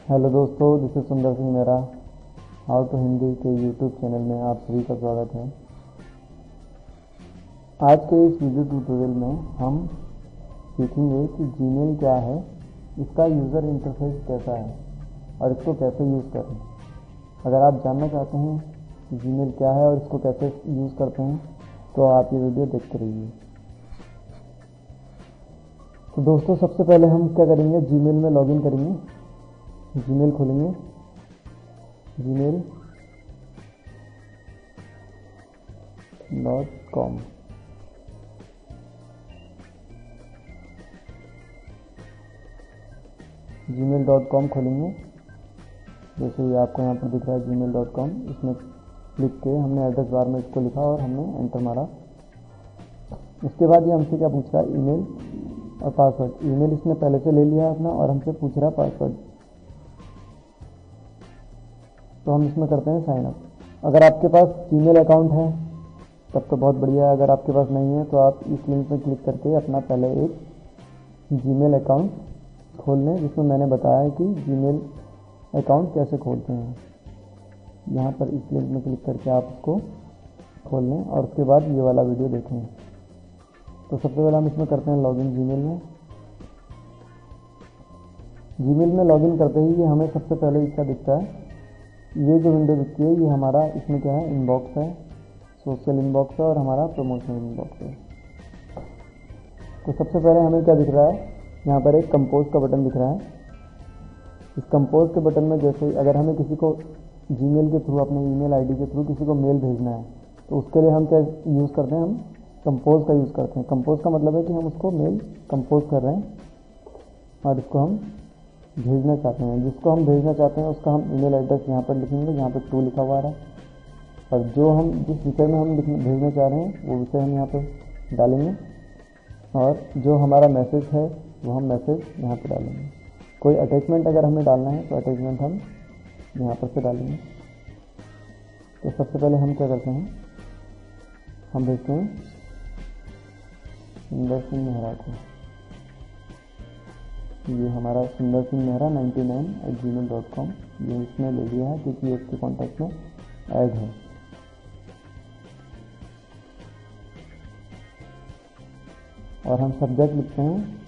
Hello दोस्तों, this is सुंदर Singh Mehra. How to Hindi के यूट्यूब चैनल में आप सभी का स्वागत है। आज के इस वीडियो ट्यूटोरियल में हम सीखेंगे कि जीमेल क्या है, इसका यूज़र इंटरफेस कैसा है और इसको कैसे यूज़ करें। अगर आप जानना चाहते हैं कि जीमेल क्या है और इसको कैसे यूज़ करते हैं तो आप ये वीडियो देखते रहिए। तो दोस्तों, सबसे पहले हम क्या करेंगे, जीमेल में लॉगिन करेंगे। जीमेल खोलेंगे, gmail.com। gmail.com खोलेंगे। जैसे ही आपको यहाँ पर दिख रहा है gmail.com, इसमें क्लिक किए, हमने एड्रेस बार में इसको लिखा और हमने एंटर मारा। उसके बाद ये हमसे क्या पूछ रहा है, ईमेल और पासवर्ड। ईमेल इसने पहले से ले लिया है अपना और हमसे पूछ रहा है पासवर्ड। तो हम इसमें करते हैं साइन अप। अगर आपके पास जीमेल अकाउंट है तब तो बहुत बढ़िया है। अगर आपके पास नहीं है तो आप इस लिंक पर क्लिक करके अपना पहले एक जीमेल अकाउंट खोल लें, जिसमें मैंने बताया है कि जीमेल अकाउंट कैसे खोलते हैं। यहाँ पर इस लिंक में क्लिक करके आप उसको खोल लें और उसके बाद ये वाला वीडियो देखें। तो सबसे पहले हम इसमें करते हैं लॉगिन जीमेल में। जीमेल में लॉगिन करते ही ये हमें सबसे पहले इसका दिखता है, ये जो विंडो दिखती है ये हमारा, इसमें क्या है, इनबॉक्स है, सोशल इनबॉक्स है और हमारा प्रमोशनल इनबॉक्स है। तो सबसे पहले हमें क्या दिख रहा है, यहाँ पर एक कंपोज का बटन दिख रहा है। इस कंपोज के बटन में जैसे अगर हमें किसी को जीमेल के थ्रू, अपने ईमेल आईडी के थ्रू किसी को मेल भेजना है तो उसके लिए हम क्या यूज़ करते हैं, हम कंपोज का यूज़ करते हैं। कंपोज का मतलब है कि हम उसको मेल कंपोज कर रहे हैं और इसको हम भेजना चाहते हैं। जिसको हम भेजना चाहते हैं उसका हम ईमेल एड्रेस यहाँ पर लिखेंगे, यहाँ पर 2 लिखा हुआ है। और जो हम जिस विषय में हम भेजना चाह रहे हैं वो विषय हम यहाँ पर डालेंगे और जो हमारा मैसेज है वो हम मैसेज यहाँ पर डालेंगे। कोई अटैचमेंट अगर हमें डालना है तो अटैचमेंट हम यहाँ पर से डालेंगे। तो सबसे पहले हम क्या करते हैं, हम भेजते हैं सुंदर सिंह मेहरा को। ये हमारा सुंदर सिंह मेहरा 99@gmail.com, ये इसने ले लिया है क्योंकि ये इसके कॉन्टैक्ट में ऐड है। और हम सब्जेक्ट लिखते हैं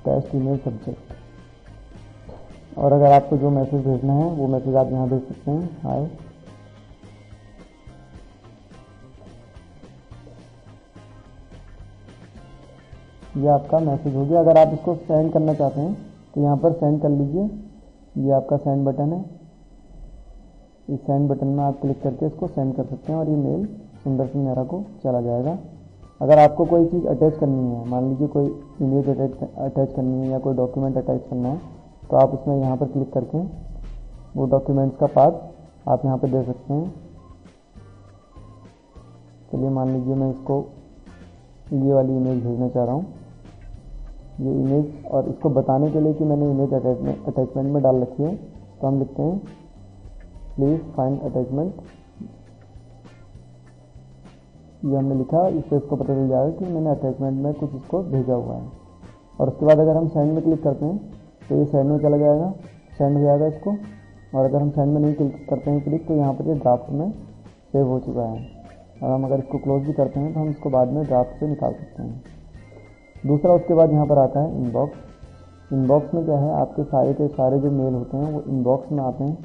टेस्ट ईमेल सब्जेक्ट। और अगर आपको जो मैसेज भेजना है वो मैसेज आप यहाँ भेज सकते हैं, हाय। ये आपका मैसेज हो गया। अगर आप इसको सेंड करना चाहते हैं तो यहाँ पर सेंड कर लीजिए, ये आपका सेंड बटन है। इस सेंड बटन में आप क्लिक करके इसको सेंड कर सकते हैं और ये मेल सुंदर सिंह मेहरा को चला जाएगा। अगर आपको कोई चीज़ अटैच करनी है, मान लीजिए कोई इमेज अटैच करनी है या कोई डॉक्यूमेंट अटैच करना है, तो आप उसमें यहाँ पर क्लिक करके वो डॉक्यूमेंट्स का पाथ आप यहाँ पर दे सकते हैं। चलिए मान लीजिए मैं इसको ये वाली इमेज भेजना चाह रहा हूँ, ये इमेज, और इसको बताने के लिए कि मैंने इमेज अटैचमेंट में डाल रखी है तो हम लिखते हैं प्लीज़ फाइंड अटैचमेंट। ये हमने लिखा, इससे इसको पता चल जाएगा कि मैंने अटैचमेंट में कुछ इसको भेजा हुआ है। और उसके बाद अगर हम सेंड में क्लिक करते हैं तो ये सेंड में चला जाएगा, सेंड हो जाएगा इसको। और अगर हम सेंड में नहीं क्लिक करते हैं क्लिक, तो यहाँ पर ये ड्राफ्ट में सेव हो चुका है। और हम अगर इसको क्लोज भी करते हैं तो हम इसको बाद में ड्राफ्ट से निकाल सकते हैं। दूसरा, उसके बाद यहाँ पर आता है इनबॉक्स। इनबॉक्स में क्या है, आपके सारे के सारे जो मेल होते हैं वो इनबॉक्स में आते हैं।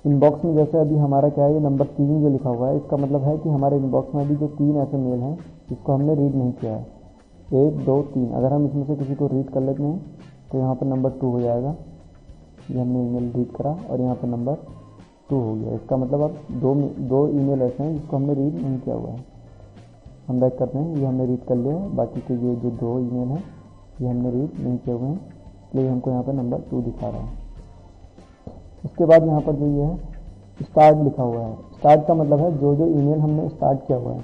इनबॉक्स में जैसे अभी हमारा क्या है, ये नंबर 3 जो लिखा हुआ है, इसका मतलब है कि हमारे इनबॉक्स में अभी जो 3 ऐसे मेल हैं जिसको हमने रीड नहीं किया है, 1 2 3। अगर हम इसमें से किसी को रीड कर लेते हैं तो यहाँ पर नंबर 2 हो जाएगा। ये हमने ईमेल रीड करा और यहाँ पर नंबर 2 हो गया। इसका मतलब अब दो ईमेल ऐसे हैं जिसको हमने रीड नहीं किया हुआ है। हम बैक करते हैं, ये हमने रीड कर लिया है, बाकी के ये जो 2 ईमेल हैं ये हमने रीड नहीं किए हुए हैं, इसलिए हमको यहाँ पर नंबर 2 दिखा रहा है। उसके बाद यहाँ पर जो ये है स्टार्ट लिखा हुआ है। स्टार्ट का मतलब है जो ईमेल हमने स्टार्ट किया हुआ है,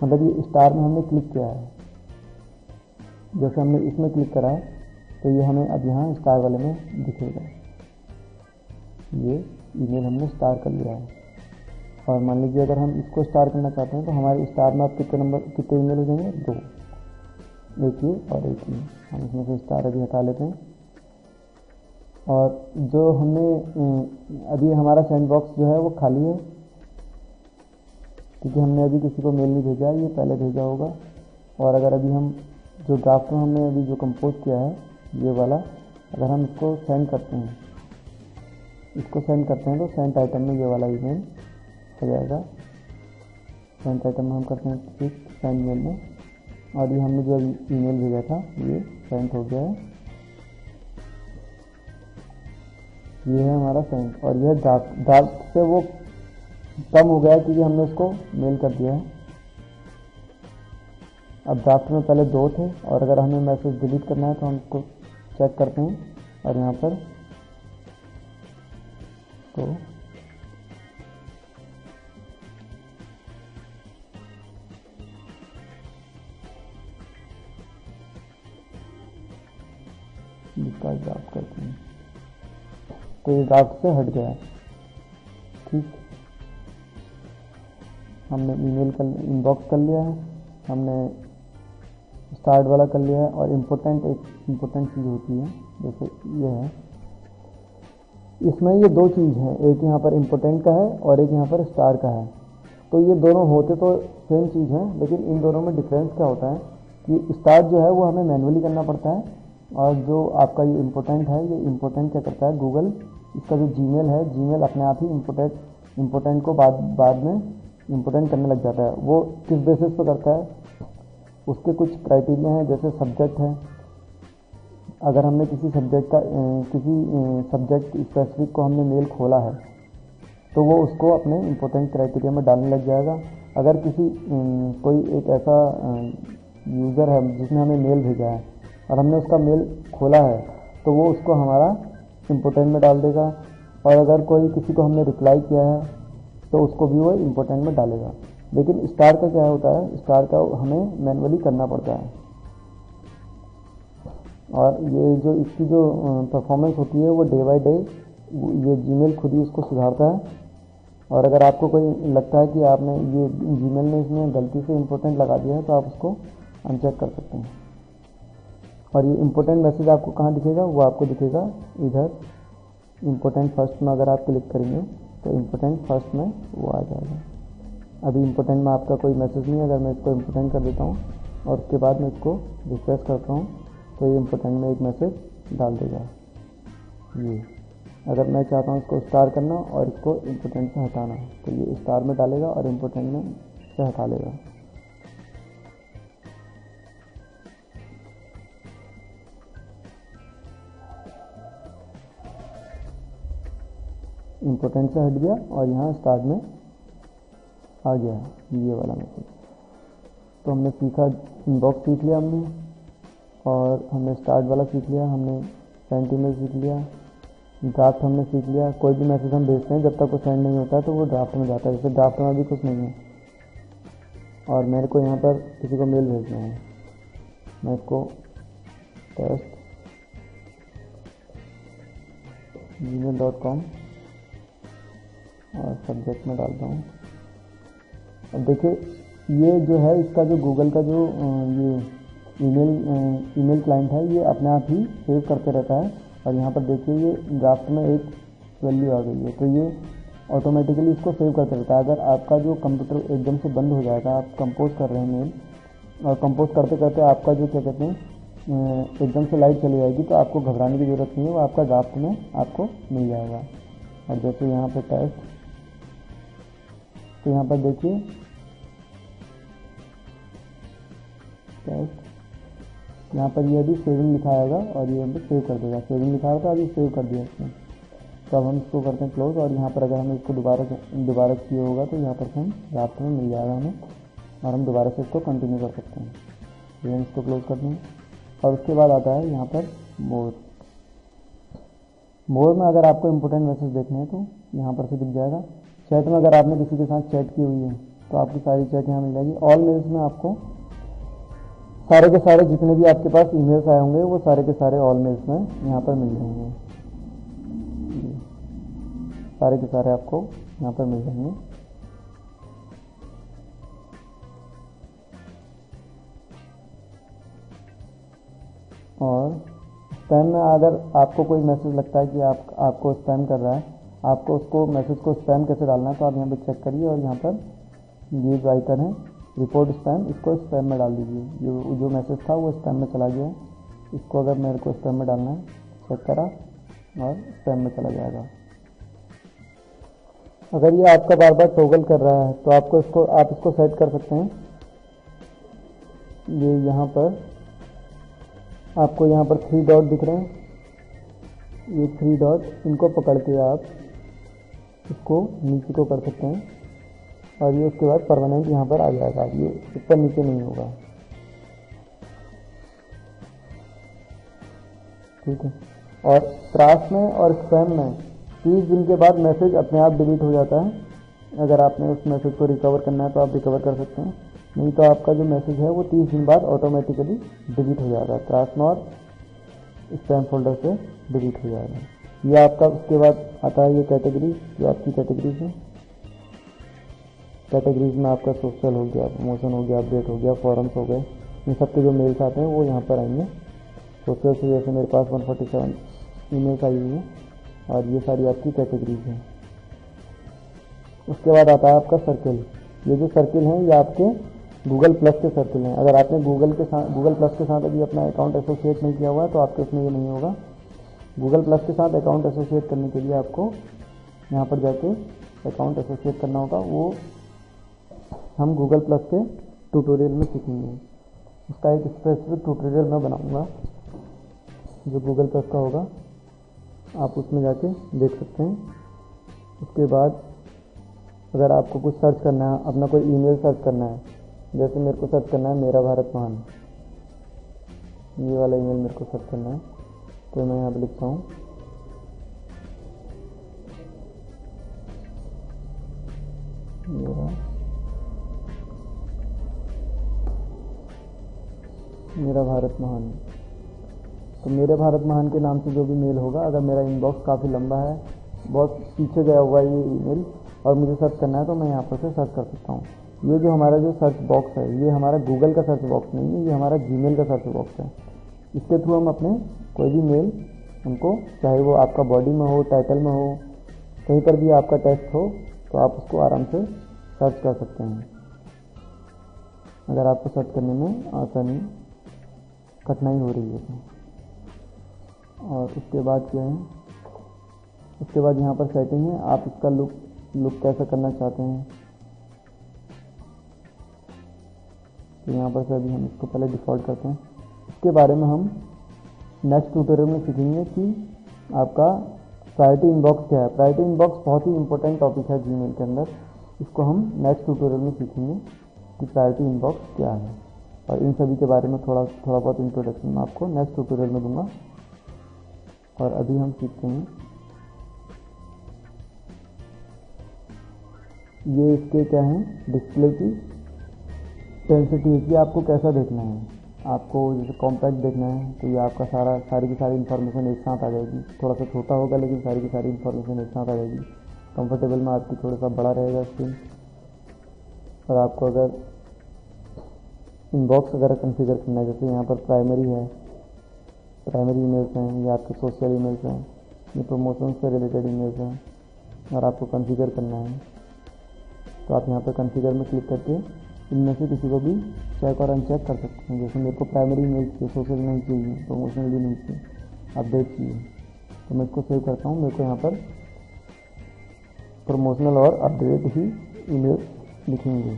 मतलब ये स्टार में हमने क्लिक किया है। जैसे हमने इसमें क्लिक करा है तो ये हमें अब यहाँ स्टार वाले में दिखेगा। ये ईमेल हमने स्टार कर लिया है। और मान लीजिए अगर हम इसको स्टार करना चाहते हैं तो हमारे स्टार में अब कितने ईमेल हो जाएंगे? 2, एक ये और एक ये। हम इसमें से स्टार अभी हटा लेते हैं। और जो हमने अभी हमारा सेंड बॉक्स जो है वो खाली है, क्योंकि हमने अभी किसी को मेल नहीं भेजा है, ये पहले भेजा होगा। और अगर अभी हम जो ड्राफ्ट में हमने अभी जो कंपोज किया है ये वाला, अगर हम इसको सेंड करते हैं, तो सेंड आइटम में ये वाला ईमेल हो जाएगा। सेंड आइटम में हम करते हैं क्लिक सेंड मेल में, और ये हमने जो ईमेल भेजा था ये सेंड हो गया है। ये है हमारा सेंड, और यह ड्राफ्ट से वो कम हो गया क्योंकि हमने उसको मेल कर दिया है। अब ड्राफ्ट में पहले 2 थे, और अगर हमें मैसेज डिलीट करना है तो हम इसको चेक करते हैं, और यहाँ पर तो इसका ड्राफ्ट करते हैं, तो ये ड्राफ्ट से हट गया है। ठीक, हमने ईमेल का इनबॉक्स कर लिया है, हमने स्टार्ट वाला कर लिया है, और इम्पोर्टेंट चीज़ होती है जैसे ये है, इसमें ये 2 चीज़ हैं, एक यहाँ पर इम्पोर्टेंट का है और एक यहाँ पर स्टार का है। तो ये दोनों होते तो सेम चीज़ हैं, लेकिन इन दोनों में डिफरेंस क्या होता है कि स्टार जो है वो हमें मैनुअली करना पड़ता है, और जो आपका ये इम्पोर्टेंट है, ये इम्पोर्टेंट क्या करता है, गूगल इसका जो जीमेल है, जीमेल अपने आप ही इम्पोर्टेंट को बाद में इम्पोर्टेंट करने लग जाता है। वो किस बेसिस पर करता है, उसके कुछ क्राइटेरिया हैं, जैसे सब्जेक्ट है। अगर हमने किसी सब्जेक्ट स्पेसिफिक को हमने मेल खोला है तो वो उसको अपने इम्पोर्टेंट क्राइटेरिया में डालने लग जाएगा। अगर कोई एक ऐसा यूज़र है जिसने हमें मेल भेजा है और हमने उसका मेल खोला है तो वो उसको हमारा इम्पोर्टेंट में डाल देगा, और अगर कोई किसी को हमने रिप्लाई किया है तो उसको भी वो इम्पोर्टेंट में डालेगा। लेकिन स्टार का क्या होता है, स्टार का हमें मैनुअली करना पड़ता है, और ये जो इसकी जो परफॉर्मेंस होती है वो डे बाय डे ये जीमेल खुद ही उसको सुधारता है। और अगर आपको कोई लगता है कि आपने ये जीमेल में इसमें गलती से इम्पोर्टेंट लगा दिया है तो आप उसको अनचेक कर सकते हैं। और ये इम्पोर्टेंट मैसेज आपको कहाँ दिखेगा, वो आपको दिखेगा इधर इम्पोर्टेंट फर्स्ट में। अगर आप क्लिक करेंगे तो इम्पोर्टेंट फर्स्ट में वो आ जाएगा। अभी इम्पोर्टेंट में आपका कोई मैसेज नहीं है, अगर मैं इसको इम्पोर्टेंट कर देता हूँ और उसके बाद मैं इसको रिफ्रेश करता हूँ तो ये इम्पोर्टेंट में एक मैसेज डाल देगा। ये अगर मैं चाहता हूँ इसको स्टार करना और इसको इम्पोर्टेंट से हटाना तो ये स्टार में डालेगा और इम्पोर्टेंट में से हटा लेगा। इम्पोर्टेंट से हट गया और यहाँ स्टार्ट में आ गया ये वाला मैसेज। तो हमने सीखा, इनबॉक्स सीख लिया हमने, और हमने स्टार्ट वाला सीख लिया, हमने सेंड ईमेल सीख लिया, ड्राफ्ट हमने सीख लिया। कोई भी मैसेज हम भेजते हैं जब तक वो सेंड नहीं होता है तो वो ड्राफ्ट में जाता है। जैसे ड्राफ्ट में अभी कुछ नहीं है और मेरे को यहाँ पर किसी को मेल भेजना है, मैं इसको टेस्ट gmail.com और सब्जेक्ट में डालता हूँ। अब देखिए ये जो है इसका जो गूगल का जो ये ईमेल क्लाइंट है ये अपने आप ही सेव करते रहता है। और यहाँ पर देखिए ये ड्राफ्ट में एक वैल्यू आ गई है तो ये ऑटोमेटिकली इसको सेव करते रहता है। अगर आपका जो कंप्यूटर एकदम से बंद हो जाएगा, आप कंपोज कर रहे हैं मेल और कंपोज करते करते आपका जो क्या कहते हैं एकदम से लाइट चली जाएगी तो आपको घबराने की ज़रूरत नहीं है, वो आपका ड्राफ्ट में आपको मिल जाएगा। और जैसे यहाँ पर टेस्ट, तो यहाँ पर देखिए टेस्ट, यहाँ पर ये अभी सेविंग लिखा आएगा और ये हम सेव कर देगा। सेविंग लिखा रहा था, अभी सेव कर दिया इसने। तो अब हम इसको करते हैं क्लोज, और यहाँ पर अगर हमें इसको दोबारा किया होगा तो यहाँ पर हम ड्राफ्ट में मिल जाएगा हमें, और हम दोबारा से इसको कंटिन्यू कर सकते हैं। ये हम इसको क्लोज कर देंगे और उसके बाद आता है यहाँ पर मोर में अगर आपको इम्पोर्टेंट मैसेज देखने हैं तो यहाँ पर से दिख जाएगा। चैट में अगर आपने किसी के साथ चैट की हुई है तो आपकी सारी चैट यहाँ मिल जाएगी। ऑल मेल्स में आपको सारे के सारे जितने भी आपके पास ईमेल्स आए होंगे वो सारे के सारे ऑल मेल्स में यहाँ पर मिल जाएंगे। सारे के सारे आपको यहाँ पर मिल जाएंगे। और स्पैम में अगर आपको कोई मैसेज लगता है कि आपको स्पैम कर रहा है, आपको उसको मैसेज को स्पैम कैसे डालना है, तो आप यहाँ पे चेक करिए और यहाँ पर ये जो आइकन है रिपोर्ट स्पैम, इसको स्पैम में डाल दीजिए। जो मैसेज था वो स्पैम में चला गया है, इसको अगर मेरे को स्पैम में डालना है, चेक करा और स्पैम में चला जाएगा। अगर ये आपका बार बार टॉगल कर रहा है तो आप इसको सेट कर सकते हैं। ये यहाँ पर आपको यहाँ पर 3 डॉट दिख रहे हैं, ये 3 डॉट, इनको पकड़ के आप इसको नीचे को कर सकते हैं और ये उसके बाद परमानेंट यहाँ पर आ जाएगा, ये ऊपर नीचे नहीं होगा। ठीक है। और त्रास में और स्पैम में 30 दिन के बाद मैसेज अपने आप डिलीट हो जाता है। अगर आपने उस मैसेज को रिकवर करना है तो आप रिकवर कर सकते हैं, नहीं तो आपका जो मैसेज है वो 30 दिन बाद ऑटोमेटिकली डिलीट हो जाएगा, त्रास में और स्पैम फोल्डर से डिलीट हो जाएगा। ये आपका उसके बाद आता है ये कैटेगरी, जो आपकी कैटेगरीज है। कैटेगरीज में आपका सोशल हो गया, प्रमोशन हो गया, अपडेट हो गया, फॉरम्स हो गए, इन सब के जो मेल्स आते हैं वो यहाँ पर आएंगे। सोशल से जैसे मेरे पास 147 ईमेल्स आई हुई हैं और ये सारी आपकी कैटेगरीज हैं। उसके बाद आता है आपका सर्किल। ये जो सर्किल हैं ये आपके गूगल प्लस के सर्किल हैं। अगर आपने गूगल प्लस के साथ अभी अपना अकाउंट एसोसिएट नहीं किया हुआ है तो आपके उसमें ये नहीं होगा। गूगल प्लस के साथ अकाउंट एसोसिएट करने के लिए आपको यहाँ पर जाके अकाउंट एसोसिएट करना होगा। वो हम गूगल प्लस के ट्यूटोरियल में सीखेंगे। उसका एक स्पेसिफिक ट्यूटोरियल मैं बनाऊंगा जो गूगल प्लस का होगा, आप उसमें जाके देख सकते हैं। उसके बाद अगर आपको कुछ सर्च करना है, अपना कोई ईमेल सर्च करना है, जैसे मेरे को सर्च करना है मेरा भारत महान, ये वाला ईमेल मेरे को सर्च करना है, तो मैं यहाँ पे लिखता हूँ मेरा भारत महान। तो मेरे भारत महान के नाम से जो भी मेल होगा, अगर मेरा इनबॉक्स काफ़ी लंबा है, बहुत पीछे गया हुआ है ये ईमेल और मुझे सर्च करना है, तो मैं यहाँ पर से सर्च कर सकता हूँ। ये जो हमारा जो सर्च बॉक्स है ये हमारा गूगल का सर्च बॉक्स नहीं है, ये हमारा जीमेल का सर्च बॉक्स है। इसके थ्रू हम अपने कोई भी मेल उनको, चाहे वो आपका बॉडी में हो, टाइटल में हो, कहीं पर भी आपका टेक्स्ट हो, तो आप उसको आराम से सर्च कर सकते हैं। अगर आपको सर्च करने में आसानी कठिनाई हो रही है तो। और उसके बाद क्या है, उसके बाद यहाँ पर सेटिंग है, आप इसका लुक कैसा करना चाहते हैं। तो यहाँ पर से अभी हम इसको पहले डिफ़ॉल्ट करते हैं। इसके बारे में हम नेक्स्ट ट्यूटोरियल में सीखेंगे कि आपका प्रायोरिटी इनबॉक्स क्या है। प्रायोरिटी इनबॉक्स बहुत ही इंपॉर्टेंट टॉपिक है जीमेल के अंदर। इसको हम नेक्स्ट ट्यूटोरियल में सीखेंगे कि प्रायोरिटी इनबॉक्स क्या है, और इन सभी के बारे में थोड़ा बहुत इंट्रोडक्शन मैं आपको नेक्स्ट ट्यूटोरियल में दूंगा। और अभी हम सीखते हैं ये इसके क्या हैं, डिस्प्ले की सेंसिटिविटी आपको कैसा देखना है। आपको जैसे कॉम्पैक्ट देखना है तो ये आपका सारी की सारी इन्फॉर्मेशन एक साथ आ जाएगी। थोड़ा सा छोटा होगा लेकिन सारी की सारी इन्फॉर्मेशन एक साथ आ जाएगी। कंफर्टेबल में आपकी थोड़ा सा बड़ा रहेगा स्क्रीन। और आपको अगर इनबॉक्स अगर कॉन्फ़िगर करना है, जैसे यहाँ पर प्राइमरी है, प्राइमरी ईमेल्स हैं, ये आपके सोशल ईमेल्स हैं, ये प्रमोशन से रिलेटेड ईमेल्स हैं, और आपको कॉन्फ़िगर करना है तो आप यहाँ पर कॉन्फ़िगर में क्लिक करके इनमें से किसी को भी चेक और अनचेक कर सकते हैं। जैसे मेरे को प्राइमरी ईमेल चाहिए, सोशल नहीं चाहिए, प्रमोशनल भी नहीं चाहिए, अपडेट चाहिए, तो मैं इसको सेव करता हूँ। मेरे को यहाँ पर प्रमोशनल और अपडेट ही ईमेल लिखेंगे,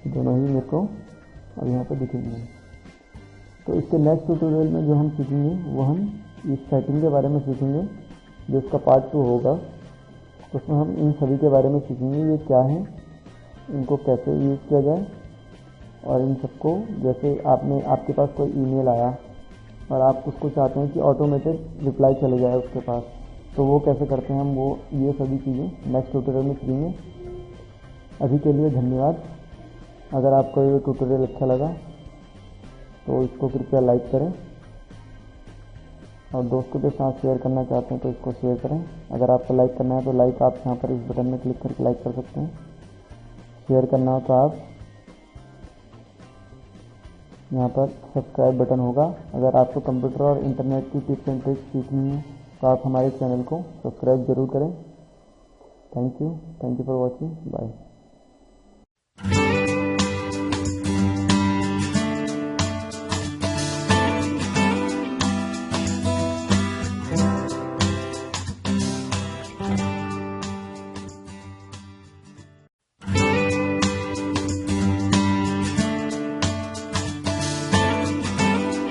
दोनों ही मेरे को अब यहाँ पर दिखेंगे। तो इसके नेक्स्ट ट्यूटोरियल में जो हम सीखेंगे वो हम इस सेटिंग के बारे में सीखेंगे, जो इसका पार्ट 2 होगा। उसमें हम इन सभी के बारे में सीखेंगे, ये क्या है, इनको कैसे यूज़ किया जाए, और इन सबको जैसे आपके पास कोई ईमेल आया और आप उसको चाहते हैं कि ऑटोमेटेड रिप्लाई चले जाए उसके पास, तो वो कैसे करते हैं हम, वो ये सभी चीज़ें नेक्स्ट ट्यूटोरियल में सीखेंगे। अभी के लिए धन्यवाद। अगर आपको ये ट्यूटोरियल अच्छा लगा तो इसको कृपया लाइक करें, और दोस्तों के साथ शेयर करना चाहते हैं तो इसको शेयर करें। अगर आपको लाइक करना है तो लाइक आप यहाँ पर इस बटन में क्लिक करके लाइक कर सकते हैं। शेयर करना हो तो आप यहाँ पर सब्सक्राइब बटन होगा। अगर आपको कंप्यूटर और इंटरनेट की टिप्स एंड ट्रिक्स सीखनी है तो आप हमारे चैनल को सब्सक्राइब जरूर करें। Thank you for watching. Bye.